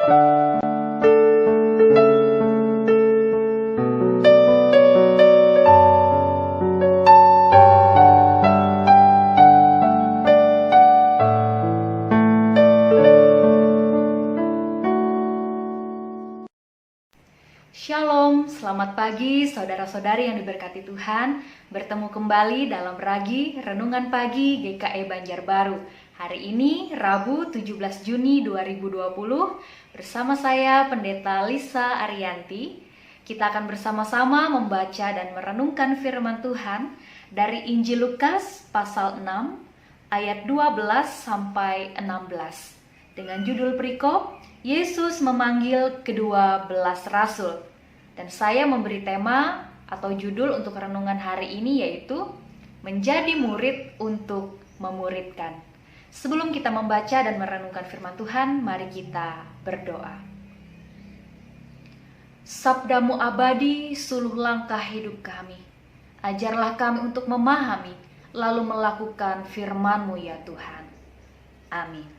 Shalom, selamat pagi saudara-saudari yang diberkati Tuhan. Bertemu kembali dalam Ragi Renungan Pagi GKI Banjarbaru. Hari ini Rabu 17 Juni 2020 bersama saya Pendeta Lisa Ariyanti. Kita akan bersama-sama membaca dan merenungkan firman Tuhan dari Injil Lukas pasal 6 ayat 12 sampai 16 dengan judul perikop Yesus memanggil kedua belas rasul. Dan saya memberi tema atau judul untuk renungan hari ini yaitu menjadi murid untuk memuridkan. Sebelum kita membaca dan merenungkan firman Tuhan, mari kita berdoa. Sabdamu abadi, suluh langkah hidup kami. Ajarlah kami untuk memahami, lalu melakukan firman-Mu ya Tuhan. Amin.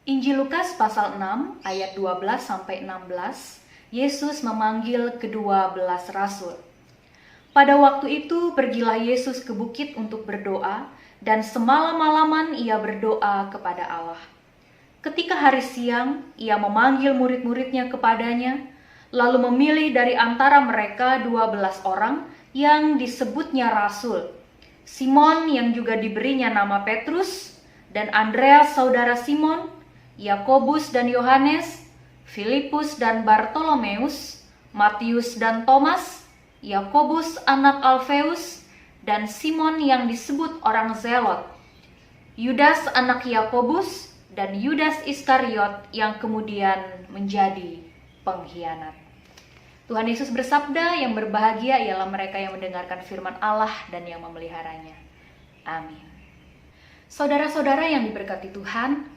Injil Lukas pasal 6 ayat 12 sampai 16. Yesus memanggil kedua belas rasul. Pada waktu itu pergilah Yesus ke bukit untuk berdoa, dan semalam-malaman ia berdoa kepada Allah. Ketika hari siang, ia memanggil murid-muridnya kepadanya, lalu memilih dari antara mereka 12 orang yang disebutnya rasul. Simon yang juga diberinya nama Petrus, dan Andreas saudara Simon, Yakobus dan Yohanes, Filipus dan Bartolomeus, Matius dan Thomas, Yakobus anak Alfeus, dan Simon yang disebut orang Zelot, Yudas anak Yakobus, dan Yudas Iskariot yang kemudian menjadi pengkhianat. Tuhan Yesus bersabda, yang berbahagia ialah mereka yang mendengarkan firman Allah dan yang memeliharanya. Amin. Saudara-saudara yang diberkati Tuhan,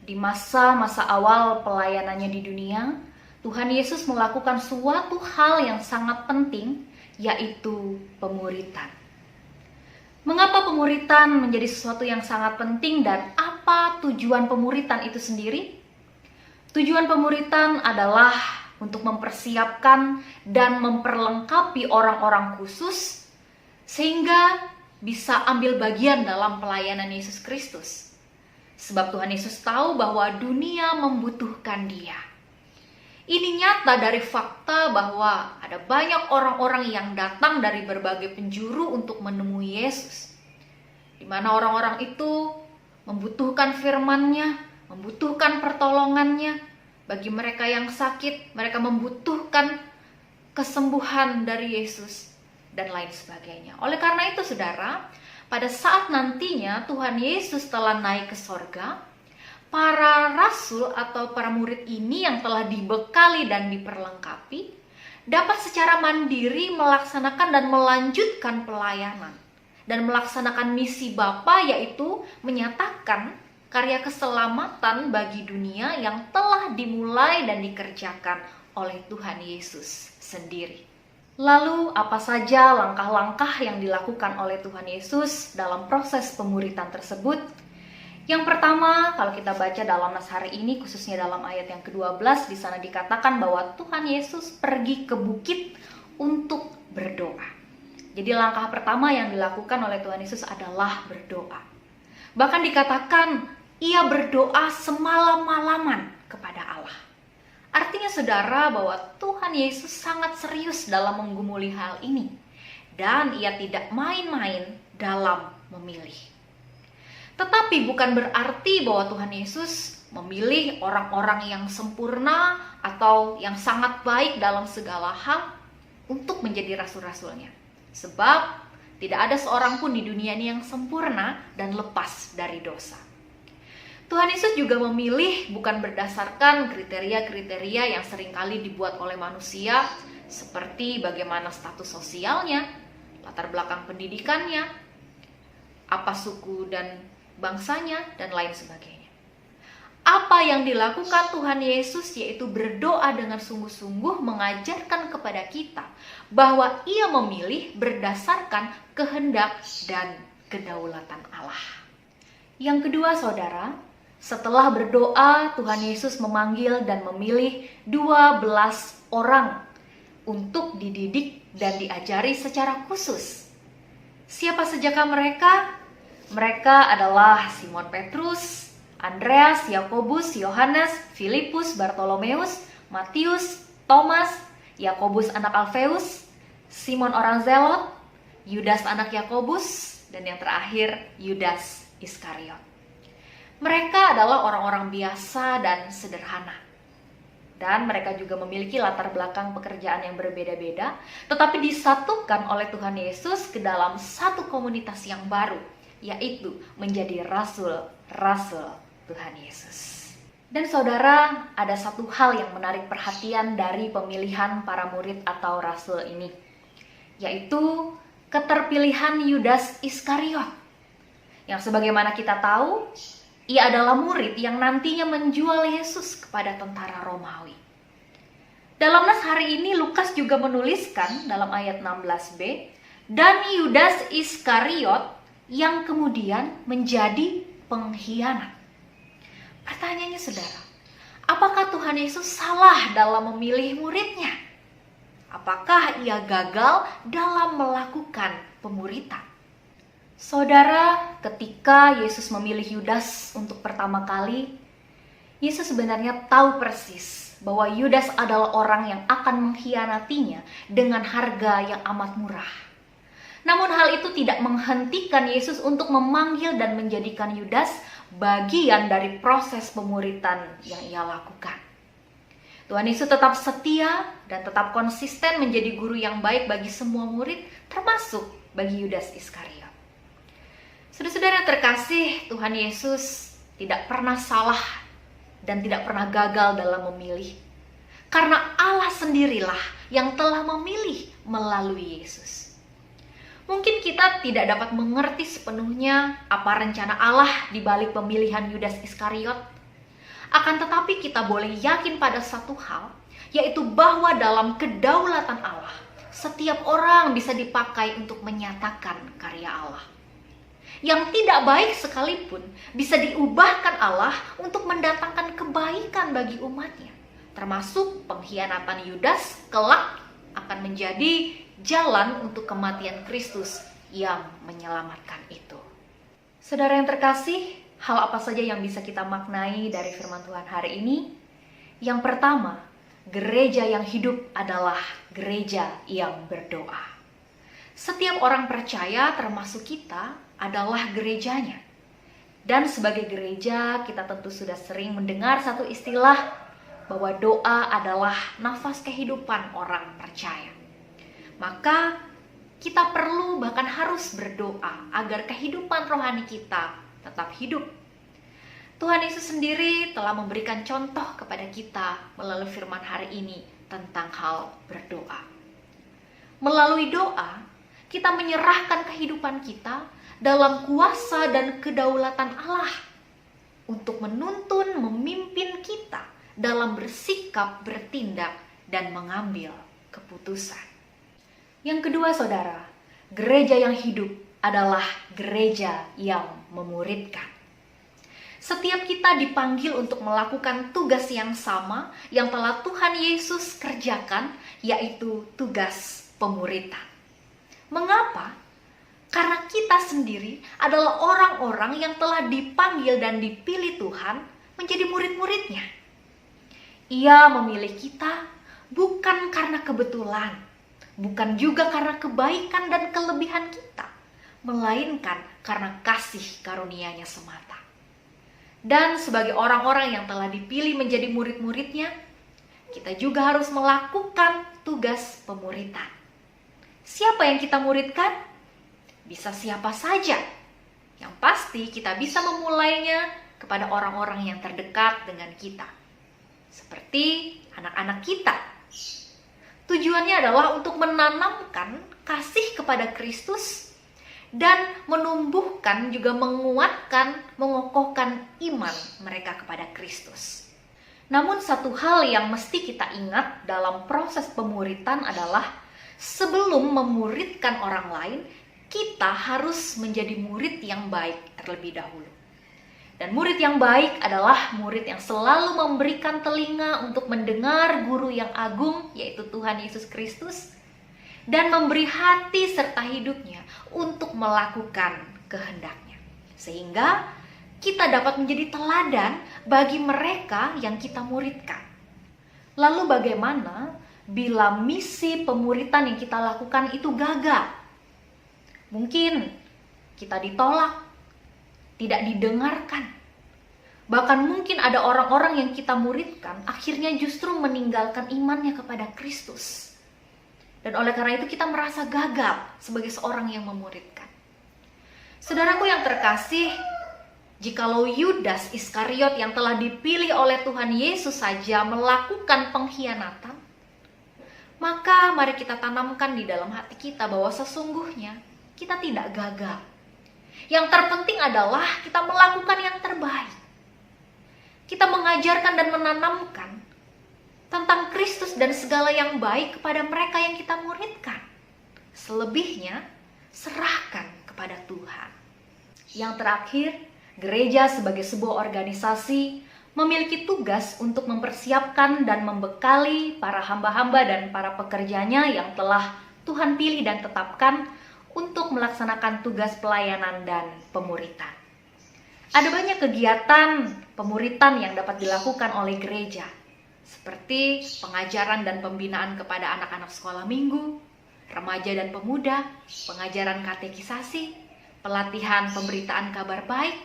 di masa-masa awal pelayanannya di dunia, Tuhan Yesus melakukan suatu hal yang sangat penting, yaitu pemuritan. Mengapa pemuritan menjadi sesuatu yang sangat penting dan apa tujuan pemuritan itu sendiri? Tujuan pemuritan adalah untuk mempersiapkan dan memperlengkapi orang-orang khusus sehingga bisa ambil bagian dalam pelayanan Yesus Kristus. Sebab Tuhan Yesus tahu bahwa dunia membutuhkan Dia. Ini nyata dari fakta bahwa ada banyak orang-orang yang datang dari berbagai penjuru untuk menemui Yesus. Di mana orang-orang itu membutuhkan firman-Nya, membutuhkan pertolongannya. Bagi mereka yang sakit, mereka membutuhkan kesembuhan dari Yesus dan lain sebagainya. Oleh karena itu, saudara, pada saat nantinya Tuhan Yesus telah naik ke sorga, para rasul atau para murid ini yang telah dibekali dan diperlengkapi dapat secara mandiri melaksanakan dan melanjutkan pelayanan dan melaksanakan misi Bapa, yaitu menyatakan karya keselamatan bagi dunia yang telah dimulai dan dikerjakan oleh Tuhan Yesus sendiri. Lalu apa saja langkah-langkah yang dilakukan oleh Tuhan Yesus dalam proses pemuritan tersebut? Yang pertama, kalau kita baca dalam nas hari ini, khususnya dalam ayat yang ke-12, di sana dikatakan bahwa Tuhan Yesus pergi ke bukit untuk berdoa. Jadi langkah pertama yang dilakukan oleh Tuhan Yesus adalah berdoa. Bahkan dikatakan ia berdoa semalam-malaman kepada Allah. Artinya saudara bahwa Tuhan Yesus sangat serius dalam menggumuli hal ini. Dan ia tidak main-main dalam memilih. Tetapi bukan berarti bahwa Tuhan Yesus memilih orang-orang yang sempurna atau yang sangat baik dalam segala hal untuk menjadi rasul-rasulnya. Sebab tidak ada seorang pun di dunia ini yang sempurna dan lepas dari dosa. Tuhan Yesus juga memilih bukan berdasarkan kriteria-kriteria yang seringkali dibuat oleh manusia, seperti bagaimana status sosialnya, latar belakang pendidikannya, apa suku dan bangsanya, dan lain sebagainya. Apa yang dilakukan Tuhan Yesus yaitu berdoa dengan sungguh-sungguh mengajarkan kepada kita bahwa ia memilih berdasarkan kehendak dan kedaulatan Allah. Yang kedua saudara, Setelah berdoa, Tuhan Yesus memanggil dan memilih 12 orang untuk dididik dan diajari secara khusus. Siapa sajakah mereka? Mereka adalah Simon Petrus, Andreas, Yakobus, Yohanes, Filipus, Bartolomeus, Matius, Thomas, Yakobus anak Alfeus, Simon orang Zelot, Yudas anak Yakobus, dan yang terakhir Yudas Iskariot. Mereka adalah orang-orang biasa dan sederhana. Dan mereka juga memiliki latar belakang pekerjaan yang berbeda-beda, tetapi disatukan oleh Tuhan Yesus ke dalam satu komunitas yang baru, yaitu menjadi rasul-rasul Tuhan Yesus. Dan saudara, ada satu hal yang menarik perhatian dari pemilihan para murid atau rasul ini, yaitu keterpilihan Yudas Iskariot. Yang sebagaimana kita tahu, ia adalah murid yang nantinya menjual Yesus kepada tentara Romawi. Dalam nas hari ini Lukas juga menuliskan dalam ayat 16b, dan Yudas Iskariot yang kemudian menjadi pengkhianat. Pertanyaannya saudara, apakah Tuhan Yesus salah dalam memilih muridnya? Apakah ia gagal dalam melakukan pemuritan? Saudara, ketika Yesus memilih Yudas untuk pertama kali, Yesus sebenarnya tahu persis bahwa Yudas adalah orang yang akan mengkhianatinya dengan harga yang amat murah. Namun hal itu tidak menghentikan Yesus untuk memanggil dan menjadikan Yudas bagian dari proses pemuritan yang ia lakukan. Tuhan Yesus tetap setia dan tetap konsisten menjadi guru yang baik bagi semua murid, termasuk bagi Yudas Iskariot. Saudara-saudara terkasih, Tuhan Yesus tidak pernah salah dan tidak pernah gagal dalam memilih. Karena Allah sendirilah yang telah memilih melalui Yesus. Mungkin kita tidak dapat mengerti sepenuhnya apa rencana Allah di balik pemilihan Yudas Iskariot. Akan tetapi kita boleh yakin pada satu hal, yaitu bahwa dalam kedaulatan Allah, setiap orang bisa dipakai untuk menyatakan karya Allah. Yang tidak baik sekalipun bisa diubahkan Allah untuk mendatangkan kebaikan bagi umatnya. Termasuk pengkhianatan Yudas kelak akan menjadi jalan untuk kematian Kristus yang menyelamatkan itu. Saudara yang terkasih, hal apa saja yang bisa kita maknai dari firman Tuhan hari ini? Yang pertama, gereja yang hidup adalah gereja yang berdoa. Setiap orang percaya termasuk kita adalah gerejanya. Dan sebagai gereja kita tentu sudah sering mendengar satu istilah bahwa doa adalah nafas kehidupan orang percaya. Maka kita perlu bahkan harus berdoa agar kehidupan rohani kita tetap hidup. Tuhan Yesus sendiri telah memberikan contoh kepada kita melalui firman hari ini tentang hal berdoa. Melalui doa, kita menyerahkan kehidupan kita dalam kuasa dan kedaulatan Allah untuk menuntun, memimpin kita dalam bersikap, bertindak, dan mengambil keputusan. Yang kedua saudara, gereja yang hidup adalah gereja yang memuridkan. Setiap kita dipanggil untuk melakukan tugas yang sama yang telah Tuhan Yesus kerjakan, yaitu tugas pemuritan. Mengapa? Karena kita sendiri adalah orang-orang yang telah dipanggil dan dipilih Tuhan menjadi murid-muridnya. Ia memilih kita bukan karena kebetulan, bukan juga karena kebaikan dan kelebihan kita, melainkan karena kasih karunia-Nya semata. Dan sebagai orang-orang yang telah dipilih menjadi murid-muridnya, kita juga harus melakukan tugas pemuritan. Siapa yang kita muridkan? Bisa siapa saja. Yang pasti kita bisa memulainya kepada orang-orang yang terdekat dengan kita. Seperti anak-anak kita. Tujuannya adalah untuk menanamkan kasih kepada Kristus dan menumbuhkan juga menguatkan, mengokohkan iman mereka kepada Kristus. Namun satu hal yang mesti kita ingat dalam proses pemuritan adalah sebelum memuridkan orang lain, kita harus menjadi murid yang baik terlebih dahulu. Dan murid yang baik adalah murid yang selalu memberikan telinga untuk mendengar guru yang agung, yaitu Tuhan Yesus Kristus, dan memberi hati serta hidupnya untuk melakukan kehendaknya. Sehingga kita dapat menjadi teladan bagi mereka yang kita muridkan. Lalu bagaimana bila misi pemuritan yang kita lakukan itu gagal? Mungkin kita ditolak, tidak didengarkan. Bahkan mungkin ada orang-orang yang kita muridkan akhirnya justru meninggalkan imannya kepada Kristus. Dan oleh karena itu kita merasa gagal sebagai seorang yang memuridkan. Saudaraku yang terkasih, jikalau Yudas Iskariot yang telah dipilih oleh Tuhan Yesus saja melakukan pengkhianatan, maka mari kita tanamkan di dalam hati kita bahwa sesungguhnya kita tidak gagal. Yang terpenting adalah kita melakukan yang terbaik. Kita mengajarkan dan menanamkan tentang Kristus dan segala yang baik kepada mereka yang kita muridkan. Selebihnya, serahkan kepada Tuhan. Yang terakhir, gereja sebagai sebuah organisasi memiliki tugas untuk mempersiapkan dan membekali para hamba-hamba dan para pekerjanya yang telah Tuhan pilih dan tetapkan untuk melaksanakan tugas pelayanan dan pemuritan. Ada banyak kegiatan pemuritan yang dapat dilakukan oleh gereja, seperti pengajaran dan pembinaan kepada anak-anak sekolah minggu, remaja dan pemuda, pengajaran katekisasi, pelatihan pemberitaan kabar baik,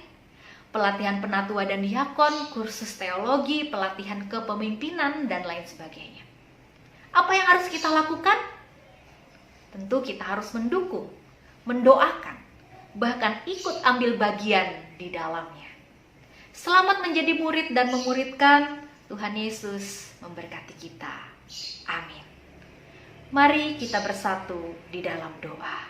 pelatihan penatua dan diakon, kursus teologi, pelatihan kepemimpinan, dan lain sebagainya. Apa yang harus kita lakukan? Tentu kita harus mendukung, mendoakan, bahkan ikut ambil bagian di dalamnya. Selamat menjadi murid dan memuridkan. Tuhan Yesus memberkati kita. Amin. Mari kita bersatu di dalam doa.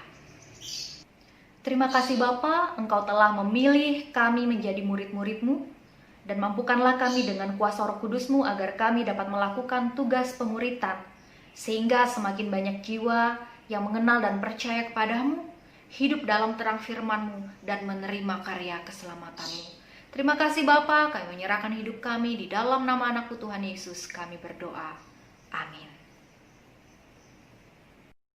Terima kasih Bapa, Engkau telah memilih kami menjadi murid-murid-Mu, dan mampukanlah kami dengan kuasa Roh Kudus-Mu agar kami dapat melakukan tugas pemuritan, sehingga semakin banyak jiwa yang mengenal dan percaya kepadamu, hidup dalam terang firman-Mu, dan menerima karya keselamatan-Mu. Terima kasih Bapa, kami menyerahkan hidup kami di dalam nama anakku Tuhan Yesus, kami berdoa. Amin.